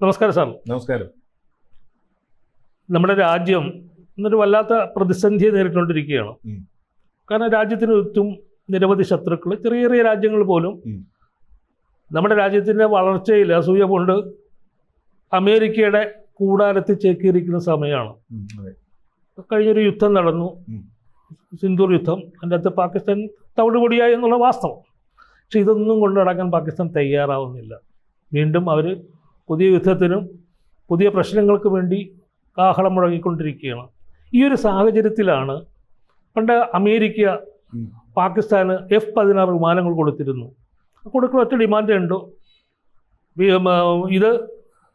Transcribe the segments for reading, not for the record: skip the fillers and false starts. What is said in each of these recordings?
നമസ്കാരം സാർ. നമസ്കാരം. നമ്മുടെ രാജ്യം എന്നൊരു വല്ലാത്ത പ്രതിസന്ധിയെ നേരിട്ടുകൊണ്ടിരിക്കുകയാണ്. കാരണം രാജ്യത്തിന് ചുറ്റും നിരവധി ശത്രുക്കൾ, ചെറിയ ചെറിയ രാജ്യങ്ങൾ പോലും നമ്മുടെ രാജ്യത്തിൻ്റെ വളർച്ചയിൽ അസൂയ കൊണ്ട് അമേരിക്കയുടെ കൂടാരത്തിൽ ചേക്കേറിയിരിക്കുന്ന സമയമാണ്. കഴിഞ്ഞൊരു യുദ്ധം നടന്നു, സിന്ദൂർ യുദ്ധം. അതിൻ്റെ അകത്ത് പാകിസ്ഥാൻ തവിടുപൊടിയായി എന്നുള്ള വാസ്തവം. പക്ഷെ ഇതൊന്നും കൊണ്ടു നടക്കാൻ പാകിസ്ഥാൻ തയ്യാറാവുന്നില്ല. വീണ്ടും അവർ പുതിയ യുദ്ധത്തിനും പുതിയ പ്രശ്നങ്ങൾക്ക് വേണ്ടി കാഹളം മുഴങ്ങിക്കൊണ്ടിരിക്കുകയാണ്. ഈ ഒരു സാഹചര്യത്തിലാണ് പണ്ട് അമേരിക്ക പാകിസ്ഥാന് F-16 വിമാനങ്ങൾ കൊടുത്തിരുന്നു. കൊടുക്കുന്ന ഒറ്റ ഡിമാൻഡേ ഉണ്ടോ, ഇത്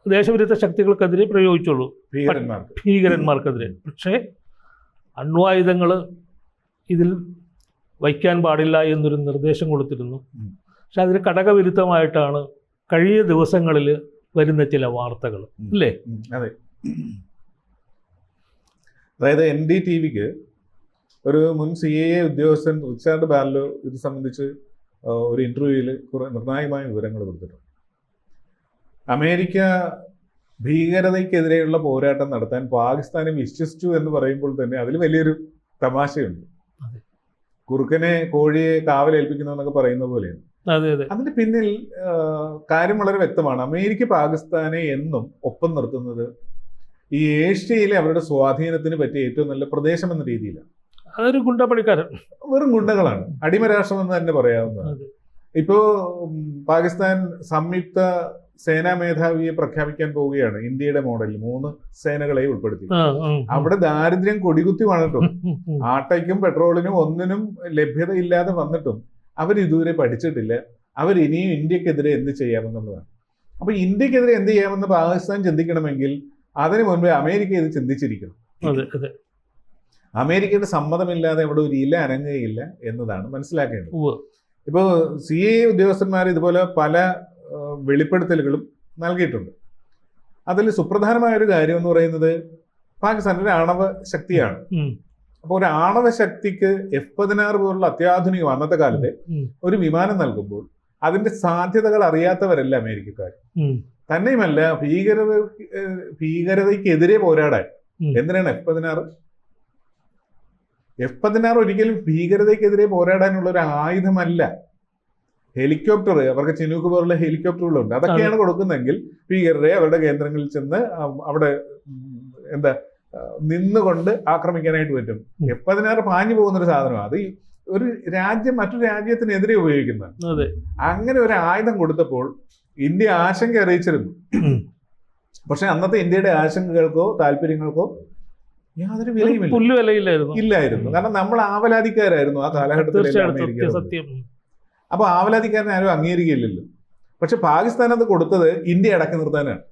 ദേശവിരുദ്ധ ശക്തികൾക്കെതിരെ പ്രയോഗിച്ചുള്ളൂ, ഭീകരന്മാർക്കെതിരെ. പക്ഷേ അണ്വായുധങ്ങൾ ഇതിൽ വയ്ക്കാൻ പാടില്ല എന്നൊരു നിർദ്ദേശം കൊടുത്തിരുന്നു. പക്ഷെ അതിന് ഘടകവിരുദ്ധമായിട്ടാണ് കഴിഞ്ഞ ദിവസങ്ങളിൽ വരുന്ന ചില വാർത്തകൾ, അല്ലേ? അതെ. അതായത് NDTVക്ക് ഒരു മുൻ CIA ഉദ്യോഗസ്ഥൻ റിച്ചാർഡ് ബാർലോ ഇത് സംബന്ധിച്ച് ഒരു ഇന്റർവ്യൂവിൽ കുറെ നിർണായകമായ വിവരങ്ങൾ കൊടുത്തിട്ടുണ്ട്. അമേരിക്ക ഭീകരതയ്ക്കെതിരെയുള്ള പോരാട്ടം നടത്താൻ പാകിസ്ഥാനെ വിശ്വസിച്ചു എന്ന് പറയുമ്പോൾ തന്നെ അതിൽ വലിയൊരു തമാശയുണ്ട്. കുറുക്കനെ കോഴിയെ കാവലേൽപ്പിക്കുന്നു എന്നൊക്കെ പറയുന്ന പോലെയാണ്. അതിന്റെ പിന്നിൽ കാര്യം വളരെ വ്യക്തമാണ്. അമേരിക്ക പാകിസ്ഥാനെ എന്നും ഒപ്പം നിർത്തുന്നത് ഈ ഏഷ്യയിലെ അവരുടെ സ്വാധീനത്തിന് പറ്റിയ ഏറ്റവും നല്ല പ്രദേശം എന്ന രീതിയിലാണ്. അതൊരു ഗുണ്ടപ്പണിക്കാരൻ, വെറും ഗുണ്ടകളാണ്, അടിമരാഷ്ട്രം എന്ന് തന്നെ പറയാവുന്നതാണ്. ഇപ്പോ പാകിസ്ഥാൻ സംയുക്ത സേനാ മേധാവിയെ പ്രഖ്യാപിക്കാൻ പോവുകയാണ്. ഇന്ത്യയുടെ മോഡലിൽ 3 സേനകളെ ഉൾപ്പെടുത്തി. അവിടെ ദാരിദ്ര്യം കൊടികുത്തി വന്നിട്ടും ആട്ടയ്ക്കും പെട്രോളിനും ഒന്നിനും ലഭ്യതയില്ലാതെ വന്നിട്ടും അവരിതുവരെ പഠിച്ചിട്ടില്ല. അവരിനിയും ഇന്ത്യക്കെതിരെ എന്ത് ചെയ്യാമെന്നുള്ളതാണ്. അപ്പൊ ഇന്ത്യക്കെതിരെ എന്ത് ചെയ്യാമെന്ന് പാകിസ്ഥാൻ ചിന്തിക്കണമെങ്കിൽ അതിനു മുൻപേ അമേരിക്ക ഇത് ചിന്തിച്ചിരിക്കണം. അമേരിക്കയുടെ സമ്മതമില്ലാതെ അവിടെ ഒരു ഇല അനങ്ങുകയില്ല എന്നതാണ് മനസ്സിലാക്കേണ്ടത്. ഇപ്പോൾ CIA ഉദ്യോഗസ്ഥന്മാർ ഇതുപോലെ പല വെളിപ്പെടുത്തലുകളും നൽകിയിട്ടുണ്ട്. അതിൽ സുപ്രധാനമായ ഒരു കാര്യം എന്ന് പറയുന്നത് പാകിസ്ഥാൻ്റെ ഒരു ആണവ ശക്തിയാണ്. അപ്പോൾ ഒരു ആണവ ശക്തിക്ക് F-16 പോലുള്ള അത്യാധുനിക അന്നത്തെ കാലത്തെ ഒരു വിമാനം നൽകുമ്പോൾ അതിന്റെ സാധ്യതകൾ അറിയാത്തവരല്ല അമേരിക്കക്കാർ. തന്നെയുമല്ല, ഭീകരതയ്ക്കെതിരെ പോരാടാൻ എന്തിനാണ് F-16? F-16 ഒരിക്കലും ഭീകരതയ്ക്കെതിരെ പോരാടാനുള്ള ഒരു ആയുധമല്ല. ഹെലികോപ്റ്റർ, അവർക്ക് ചിനൂക്ക് പോലുള്ള ഹെലികോപ്റ്ററുകളുണ്ട്. അതൊക്കെയാണ് കൊടുക്കുന്നതെങ്കിൽ ഭീകരരെ അവരുടെ കേന്ദ്രങ്ങളിൽ ചെന്ന് അവിടെ നിന്നുകൊണ്ട് ആക്രമിക്കാനായിട്ട് പറ്റും. F-16 പാഞ്ഞു പോകുന്നൊരു സാധനമാണ്. അത് ഒരു രാജ്യം മറ്റൊരു രാജ്യത്തിനെതിരെ ഉപയോഗിക്കുന്നത്. അങ്ങനെ ഒരു ആയുധം കൊടുത്തപ്പോൾ ഇന്ത്യ ആശങ്ക അറിയിച്ചിരുന്നു. പക്ഷെ അന്നത്തെ ഇന്ത്യയുടെ ആശങ്കകൾക്കോ താല്പര്യങ്ങൾക്കോ യാതൊരു ഇല്ലായിരുന്നു. കാരണം നമ്മൾ ആവലാതിക്കാരായിരുന്നു ആ കാലഘട്ടത്തിൽ. അപ്പൊ ആവലാതിക്കാരനെ ആരും അംഗീകരിക്കില്ലല്ലോ. പക്ഷെ പാകിസ്ഥാൻ അത് കൊടുത്തത് ഇന്ത്യ അടക്കി നിർത്താനാണ്.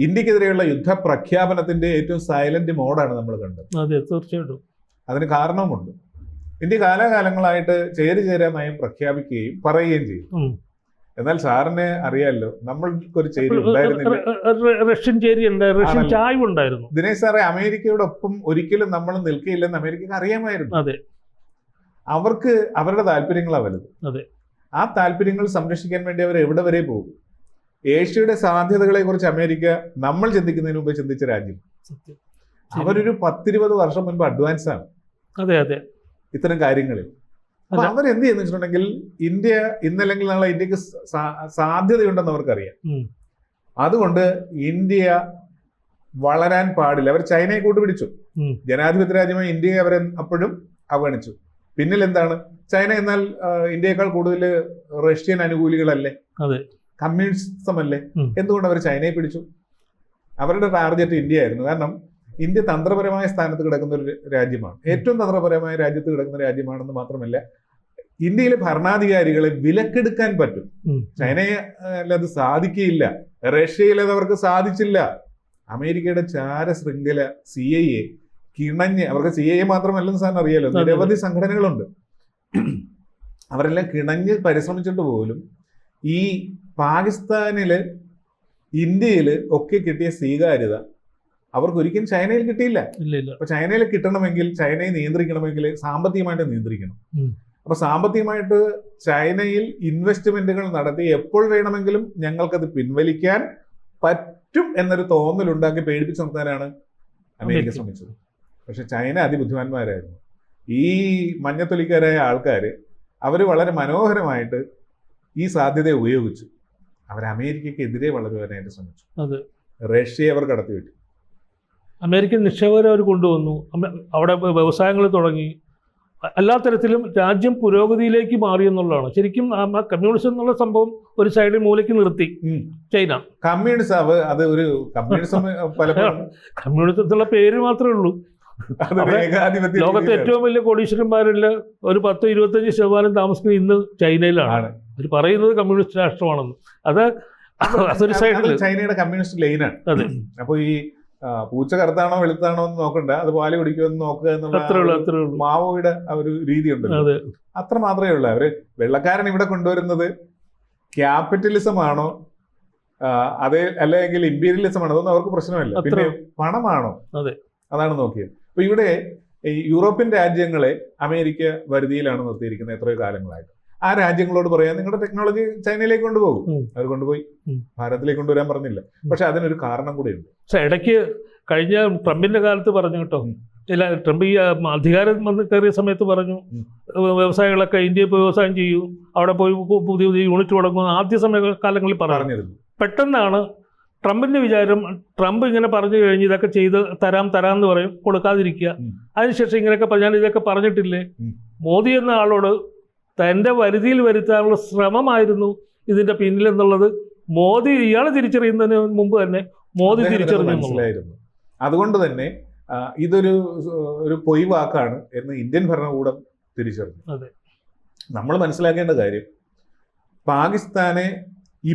ഇന്ത്യക്കെതിരെയുള്ള യുദ്ധ പ്രഖ്യാപനത്തിന്റെ ഏറ്റവും സൈലന്റ് മോഡാണ് നമ്മൾ കണ്ടത്. തീർച്ചയായിട്ടും അതിന് കാരണവുമുണ്ട്. ഇന്ത്യ കാലാകാലങ്ങളായിട്ട് ചേരാ നയം പ്രഖ്യാപിക്കുകയും പറയുകയും ചെയ്യും. എന്നാൽ സാറിന് അറിയാമല്ലോ, നമ്മൾക്കൊരു ചേരി ഉണ്ടായിരുന്നില്ല. റഷ്യൻ ചേരി ഉണ്ടായിരുന്നു. ദിനേശ് സാറെ, അമേരിക്കയോടൊപ്പം ഒരിക്കലും നമ്മൾ നിൽക്കുകയില്ലെന്ന് അമേരിക്കക്ക് അറിയാമായിരുന്നു. അവർക്ക് അവരുടെ താല്പര്യങ്ങളാണ് വലുത്. ആ താല്പര്യങ്ങൾ സംരക്ഷിക്കാൻ വേണ്ടി അവർ എവിടെ വരെ പോകും? ഏഷ്യയുടെ സാധ്യതകളെ കുറിച്ച് അമേരിക്ക നമ്മൾ ചിന്തിക്കുന്നതിന് മുമ്പ് ചിന്തിച്ച രാജ്യം. അവരൊരു 10-20 വർഷം മുൻപ് അഡ്വാൻസ് ആണ് ഇത്തരം കാര്യങ്ങളിൽ. അപ്പൊ അവരെന്ത് ചെയ്യുന്ന വെച്ചിട്ടുണ്ടെങ്കിൽ ഇന്ത്യ ഇന്നല്ലെങ്കിൽ നാളെ ഇന്ത്യക്ക് സാധ്യതയുണ്ടെന്ന് അവർക്കറിയാം. അതുകൊണ്ട് ഇന്ത്യ വളരാൻ പാടില്ല. അവർ ചൈനയെ കൂട്ടുപിടിച്ചു. ജനാധിപത്യ രാജ്യമായി ഇന്ത്യയെ അവരെ അപ്പോഴും അവഗണിച്ചു. പിന്നിൽ എന്താണ്? ചൈന എന്നാൽ ഇന്ത്യയെക്കാൾ കൂടുതൽ റഷ്യൻ അനുകൂലികളല്ലേ, കമ്മ്യൂണിസം അല്ലേ? എന്തുകൊണ്ട് അവർ ചൈനയെ പിടിച്ചു? അവരുടെ ടാർഗറ്റ് ഇന്ത്യ ആയിരുന്നു. കാരണം ഇന്ത്യ തന്ത്രപരമായ സ്ഥാനത്ത് കിടക്കുന്ന ഒരു രാജ്യമാണ്. ഏറ്റവും തന്ത്രപരമായ രാജ്യത്ത് കിടക്കുന്ന രാജ്യമാണെന്ന് മാത്രമല്ല, ഇന്ത്യയിലെ ഭരണാധികാരികളെ വിലക്കെടുക്കാൻ പറ്റും. ചൈനയിൽ അത് സാധിക്കുകയില്ല. റഷ്യയിൽ അത് അവർക്ക് സാധിച്ചില്ല. അമേരിക്കയുടെ ചാര ശൃംഖല CIA കിണഞ്ഞ്, അവർക്ക് CIA മാത്രമല്ലെന്ന് സാറിന് അറിയാലോ, നിരവധി സംഘടനകളുണ്ട്. അവരെല്ലാം കിണഞ്ഞ് പരിശ്രമിച്ചിട്ട് പോലും ഈ പാകിസ്ഥാനില് ഇന്ത്യയിൽ ഒക്കെ കിട്ടിയ സ്വീകാര്യത അവർക്ക് ഒരിക്കലും ചൈനയിൽ കിട്ടിയില്ല. അപ്പൊ ചൈനയിൽ കിട്ടണമെങ്കിൽ, ചൈനയെ നിയന്ത്രിക്കണമെങ്കിൽ സാമ്പത്തികമായിട്ട് നിയന്ത്രിക്കണം. അപ്പൊ സാമ്പത്തികമായിട്ട് ചൈനയിൽ ഇൻവെസ്റ്റ്മെന്റുകൾ നടത്തി എപ്പോൾ വേണമെങ്കിലും ഞങ്ങൾക്കത് പിൻവലിക്കാൻ പറ്റും എന്നൊരു തോന്നലുണ്ടാക്കി പേടിപ്പിച്ച് നിർത്താനാണ് അമേരിക്ക ശ്രമിച്ചത്. പക്ഷെ ചൈന അതിബുദ്ധിമാന്മാരായിരുന്നു. ഈ മഞ്ഞത്തൊലിക്കാരായ ആൾക്കാർ അവർ വളരെ മനോഹരമായിട്ട് ഈ സാധ്യത ഉപയോഗിച്ചു. അവർ അമേരിക്കക്കെതിരെ വളരുവാനായിട്ട് ശ്രമിച്ചു. റഷ്യയെ അവർ കടത്തിവിട്ടു. അമേരിക്കൻ നിക്ഷേപകരെ അവർ കൊണ്ടുവന്നു. അവിടെ വ്യവസായങ്ങൾ തുടങ്ങി. എല്ലാ തരത്തിലും രാജ്യം പുരോഗതിയിലേക്ക് മാറി എന്നുള്ളതാണ്. ശരിക്കും കമ്മ്യൂണിസം എന്നുള്ള സംഭവം ഒരു സൈഡിൽ മൂലയ്ക്ക് നിർത്തി ചൈന. കമ്മ്യൂണിസം അത് ഒരു കമ്മ്യൂണിസം പലപ്പോഴും കമ്മ്യൂണിസത്തിലുള്ള പേര് മാത്രമേ ഉള്ളൂ. ലോകത്തെ ഏറ്റവും വലിയ കോടീശ്വരന്മാരിൽ ഒരു 10-25% താമസിക്കുന്നത് ഇന്ന് ചൈനയിലാണ്. അവർ പറയുന്നത് കമ്മ്യൂണിസ്റ്റ് രാഷ്ട്രമാണെന്ന്. അതൊരു സൈഡിൽ ചൈനയുടെ കമ്മ്യൂണിസ്റ്റ് ലൈനാണ്. അതെ. അപ്പൊ ഈ പൂച്ച കറുത്താണോ വെളുത്താണോ എന്ന് നോക്കണ്ട, അത് പാല് കുടിക്കുമെന്ന് നോക്കുക എന്നുള്ള മാവോയുടെ ഒരു രീതിയുണ്ട്. അത്ര മാത്രമേ ഉള്ളൂ. അവര് വെള്ളക്കാരൻ ഇവിടെ കൊണ്ടുവരുന്നത് ക്യാപിറ്റലിസം ആണോ അല്ലെങ്കിൽ ഇമ്പീരിയലിസം ആണോ, അതൊന്നും അവർക്ക് പ്രശ്നമല്ല. പിന്നെ പണമാണോ, അതാണ് നോക്കിയത്. അപ്പൊ ഇവിടെ യൂറോപ്യൻ രാജ്യങ്ങളെ അമേരിക്ക വരുതിയിലാണ് നിർത്തിയിരിക്കുന്നത് എത്രയോ കാലങ്ങളായിട്ട്. ആ രാജ്യങ്ങളോട് പറയാൻ നിങ്ങളുടെ ടെക്നോളജി ചൈനയിലേക്ക് കൊണ്ടുപോകും. അവർ കൊണ്ടുപോയി, ഭാരതത്തിലേക്ക് കൊണ്ടുവരാൻ പറഞ്ഞില്ല. പക്ഷെ അതിനൊരു കാരണം കൂടെയുണ്ട്. പക്ഷെ ഇടയ്ക്ക് കഴിഞ്ഞ ട്രംപിന്റെ കാലത്ത് പറഞ്ഞു കേട്ടോ, ട്രംപ് ഈ അധികാരം വന്ന് കയറിയ സമയത്ത് പറഞ്ഞു വ്യവസായികളൊക്കെ ഇന്ത്യയിൽ പോയി വ്യവസായം ചെയ്യൂ, അവിടെ പോയി പുതിയ പുതിയ യൂണിറ്റ് തുടങ്ങുമെന്ന് ആദ്യ കാലങ്ങളിൽ പറഞ്ഞിരുന്നു. പെട്ടെന്നാണ് ട്രംപിന്റെ വിചാരം, ട്രംപ് ഇങ്ങനെ പറഞ്ഞു കഴിഞ്ഞ് ഇതൊക്കെ ചെയ്ത് തരാമെന്ന് പറയും, കൊടുക്കാതിരിക്കുക. അതിനുശേഷം ഇങ്ങനെയൊക്കെ ഞാൻ ഇതൊക്കെ പറഞ്ഞിട്ടില്ലേ, മോദി എന്ന ആളോട് തൻ്റെ വരുതിയിൽ വരുത്താനുള്ള ശ്രമമായിരുന്നു ഇതിന്റെ പിന്നിലെന്നുള്ളത് മോദി ഇയാളെ തിരിച്ചറിയുന്നതിന് മുമ്പ് തന്നെ മോദി തിരിച്ചറിഞ്ഞു. അതുകൊണ്ട് തന്നെ ഇതൊരു പൊയ് വാക്കാണ് എന്ന് ഇന്ത്യൻ ഭരണകൂടം തിരിച്ചറിഞ്ഞു. നമ്മൾ മനസ്സിലാക്കേണ്ട കാര്യം, പാകിസ്ഥാനെ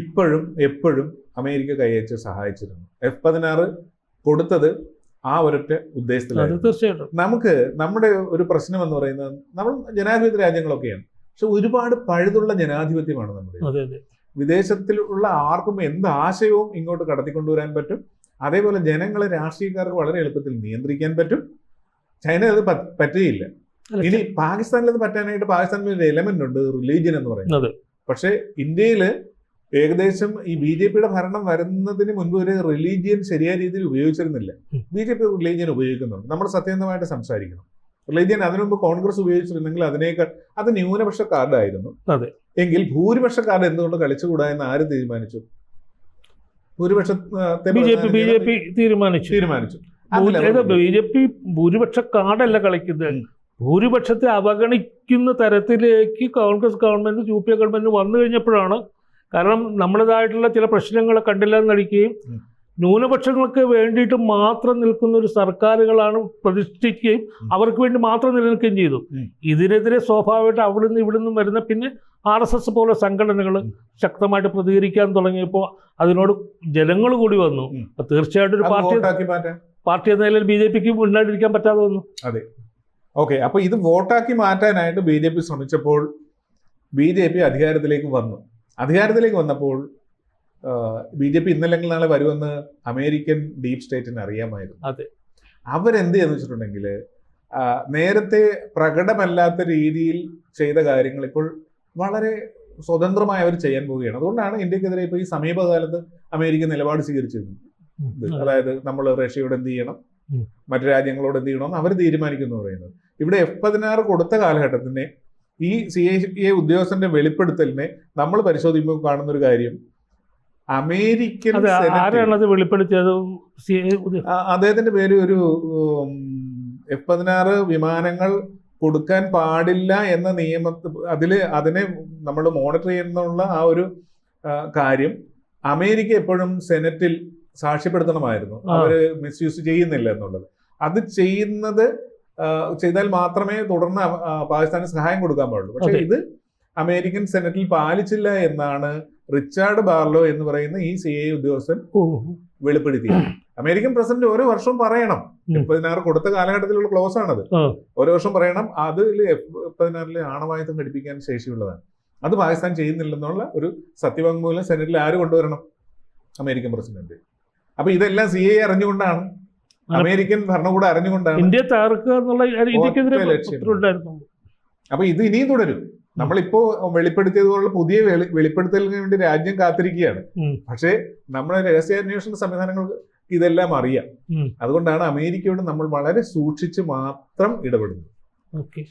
ഇപ്പോഴും എപ്പോഴും അമേരിക്ക കൈയച്ച് സഹായിച്ചിരുന്നു. F-16 കൊടുത്തത് ആ ഒരൊറ്റ ഉദ്ദേശത്തിലാണ്. തീർച്ചയായിട്ടും നമുക്ക് നമ്മുടെ ഒരു പ്രശ്നം എന്ന് പറയുന്നത്, നമ്മൾ ജനാധിപത്യ രാജ്യങ്ങളൊക്കെയാണ്, പക്ഷെ ഒരുപാട് പഴുതുള്ള ജനാധിപത്യമാണ് നമ്മുടെ. വിദേശത്തിലുള്ള ആർക്കും എന്ത് ആശയവും ഇങ്ങോട്ട് കടത്തിക്കൊണ്ടുവരാൻ പറ്റും. അതേപോലെ ജനങ്ങളെ, രാഷ്ട്രീയക്കാർക്ക് വളരെ എളുപ്പത്തിൽ നിയന്ത്രിക്കാൻ പറ്റും. ചൈന അത് പറ്റുകയില്ല. ഇനി പാകിസ്ഥാനിൽ അത് പറ്റാനായിട്ട് പാകിസ്ഥാനിൽ ഒരു എലമെന്റ് ഉണ്ട്, റിലീജിയൻ എന്ന് പറയുന്നത്. പക്ഷെ ഇന്ത്യയിൽ ഏകദേശം ഈ BJP-യുടെ ഭരണം വരുന്നതിന് മുൻപ് ഒരു റിലീജിയൻ ശരിയായ രീതിയിൽ ഉപയോഗിച്ചിരുന്നില്ല. BJP റിലീജിയൻ ഉപയോഗിക്കുന്നുണ്ട്. നമ്മൾ സത്യസന്ധമായിട്ട് സംസാരിക്കണം. റിലീജിയൻ അതിനു മുമ്പ് കോൺഗ്രസ് ഉപയോഗിച്ചിരുന്നെങ്കിൽ അതിനേക്കാൾ അത് ന്യൂനപക്ഷ കാർഡായിരുന്നു. എങ്കിൽ ഭൂരിപക്ഷ കാർഡ് എന്തുകൊണ്ട് കളിച്ചുകൂടാ എന്ന് ആര് തീരുമാനിച്ചു? BJP തീരുമാനിച്ചു. BJP ഭൂരിപക്ഷ കാർഡല്ല കളിക്കുന്നത്. ഭൂരിപക്ഷത്തെ അവഗണിക്കുന്ന തരത്തിലേക്ക് കോൺഗ്രസ് ഗവൺമെന്റ്, UPA ഗവൺമെന്റ് വന്നു കഴിഞ്ഞപ്പോഴാണ്. കാരണം നമ്മുടേതായിട്ടുള്ള ചില പ്രശ്നങ്ങൾ കണ്ടില്ലെന്ന് നടിക്കുകയും ന്യൂനപക്ഷങ്ങൾക്ക് വേണ്ടിയിട്ട് മാത്രം നിൽക്കുന്ന ഒരു സർക്കാരുകളാണ് പ്രതിഷ്ഠിക്കുകയും അവർക്ക് വേണ്ടി മാത്രം നിലനിൽക്കുകയും ചെയ്തു. ഇതിനെതിരെ സ്വാഭാവികമായിട്ട് അവിടുന്ന് ഇവിടുന്ന് വരുന്ന പിന്നെ RSS പോലെ സംഘടനകൾ ശക്തമായിട്ട് പ്രതികരിക്കാൻ തുടങ്ങിയപ്പോൾ അതിനോട് ജനങ്ങൾ കൂടി വന്നു. തീർച്ചയായിട്ടും ഒരു പാർട്ടി എന്ന നിലയിൽ BJP-ക്ക് മുന്നോട്ടിരിക്കാൻ പറ്റാതെ വന്നു. അതെ, ഓക്കെ. അപ്പൊ ഇത് വോട്ടാക്കി മാറ്റാനായിട്ട് BJP ശ്രമിച്ചപ്പോൾ BJP അധികാരത്തിലേക്ക് വന്നപ്പോൾ BJP ഇന്നല്ലെങ്കിൽ നാളെ വരുമെന്ന് അമേരിക്കൻ ഡീപ് സ്റ്റേറ്റിന് അറിയാമായിരുന്നു. അവരെന്ത് ചെയ്യുന്നു വെച്ചിട്ടുണ്ടെങ്കിൽ, നേരത്തെ പ്രകടമല്ലാത്ത രീതിയിൽ ചെയ്ത കാര്യങ്ങൾ ഇപ്പോൾ വളരെ സ്വതന്ത്രമായി അവർ ചെയ്യാൻ പോവുകയാണ്. അതുകൊണ്ടാണ് ഇന്ത്യക്കെതിരെ ഇപ്പോൾ ഈ സമീപകാലത്ത് അമേരിക്ക നിലപാട് സ്വീകരിച്ചിരുന്നത്. അതായത് നമ്മൾ റഷ്യയോട് എന്ത് ചെയ്യണം, മറ്റു രാജ്യങ്ങളോട് എന്ത് ചെയ്യണമെന്ന് അവർ തീരുമാനിക്കുന്നു പറയുന്നത്. ഇവിടെ F-16 കൊടുത്ത കാലഘട്ടത്തിനെ ഈ CIA ഉദ്യോഗസ്ഥന്റെ വെളിപ്പെടുത്തലിനെ നമ്മൾ പരിശോധിക്കുമ്പോൾ കാണുന്ന ഒരു കാര്യം, അമേരിക്കൻ അദ്ദേഹത്തിന്റെ പേര് ഒരു F-16 വിമാനങ്ങൾ കൊടുക്കാൻ പാടില്ല എന്ന അതിനെ നമ്മൾ മോണിറ്റർ ചെയ്യുന്നുള്ള ആ ഒരു കാര്യം അമേരിക്ക എപ്പോഴും സെനറ്റിൽ സാക്ഷ്യപ്പെടുത്തണമായിരുന്നു. അവര് മിസ്യൂസ് ചെയ്യുന്നില്ല എന്നുള്ളത്. അത് ചെയ്താൽ മാത്രമേ തുടർന്ന് പാകിസ്ഥാന് സഹായം കൊടുക്കാൻ പാടുള്ളൂ. പക്ഷെ ഇത് അമേരിക്കൻ സെനറ്റിൽ പാലിച്ചില്ല എന്നാണ് റിച്ചാർഡ് ബാർലോ എന്ന് പറയുന്ന ഈ CIA ഉദ്യോഗസ്ഥൻ വെളിപ്പെടുത്തിയത്. അമേരിക്കൻ പ്രസിഡന്റ് ഓരോ വർഷവും പറയണം, F-16 കൊടുത്ത കാലഘട്ടത്തിലുള്ള ക്ലോസ് ആണത്. ഓരോ വർഷം പറയണം അതിൽ F-16 ആണവായുധം ഘടിപ്പിക്കാൻ ശേഷിയുള്ളതാണ്. അത് പാകിസ്ഥാൻ ചെയ്യുന്നില്ലെന്നുള്ള ഒരു സത്യവാങ്മൂലം സെനറ്റിൽ ആര് കൊണ്ടുവരണം? American president. അപ്പൊ ഇതെല്ലാം CIA അറിഞ്ഞുകൊണ്ടാണ്, അമേരിക്കൻ ഭരണകൂടം അറിഞ്ഞുകൊണ്ടാണ് ഇന്ത്യ തകർക്കുക എന്നുള്ള ലക്ഷ്യം. അപ്പൊ ഇത് ഇനിയും തുടരും. നമ്മളിപ്പോ വെളിപ്പെടുത്തിയതുപോലുള്ള പുതിയ വെളിപ്പെടുത്തലിന് വേണ്ടി രാജ്യം കാത്തിരിക്കുകയാണ്. പക്ഷേ നമ്മുടെ രഹസ്യാന്വേഷണ സംവിധാനങ്ങൾക്ക് ഇതെല്ലാം അറിയാം. അതുകൊണ്ടാണ് അമേരിക്കയോട് നമ്മൾ വളരെ സൂക്ഷിച്ച് മാത്രം ഇടപെടുന്നത്. ഓക്കെ.